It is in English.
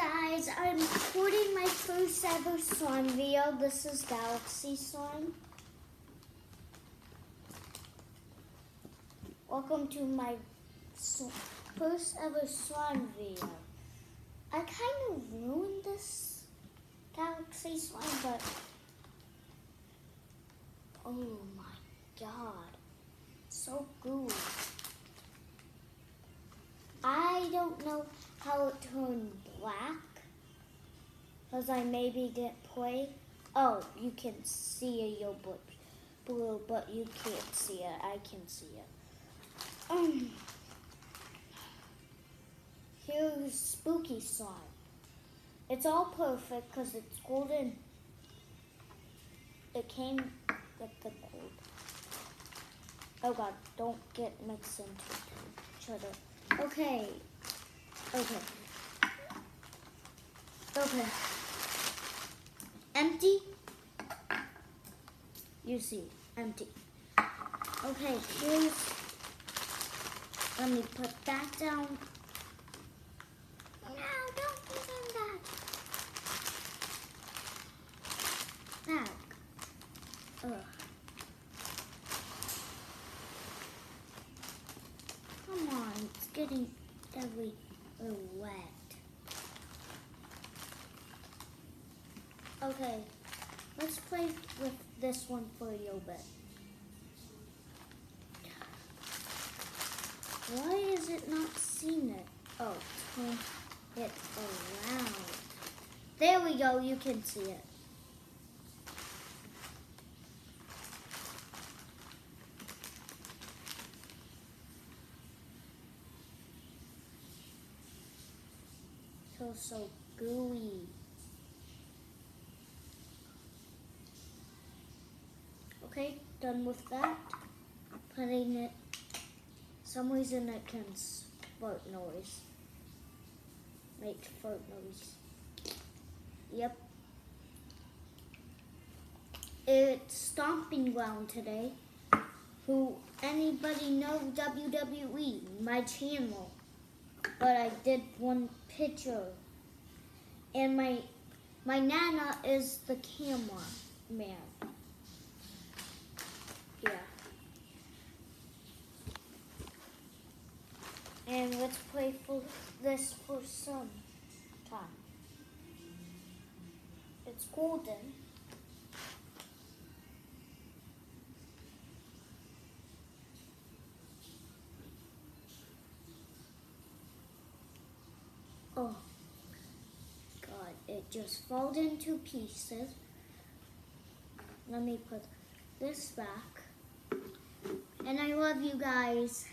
guys, I'm recording my first ever slime video. This is Galaxy Slime. Welcome to my first ever slime video. I kind of ruined this Galaxy Slime, but oh my god, so good. I don't know how it turned black because I maybe didn't play. Oh, you can see a yellow blue, but you can't see it. I can see it. Here's Spooky Slime. It's all perfect because it's golden. It came with the gold. Oh god, don't get mixed into each other. Okay. Empty? You see, empty. Okay, let me put that down. No, don't put in that. Back. Ugh. Come on, it's getting everywhere wet. Okay, let's play with this one for a little bit. Why is it not seeing it? Oh, turn it around. There we go, you can see it. Feels so gooey. Okay, done with that. Putting it, some reason it can fart noise. Make fart noise. Yep. It's Stomping Ground today. Anybody know WWE, my channel. But I did one picture. And my Nana is the camera man. Yeah. And let's play this for some time. It's golden. Oh god, it just falls into pieces. Let me put this back. And I love you guys.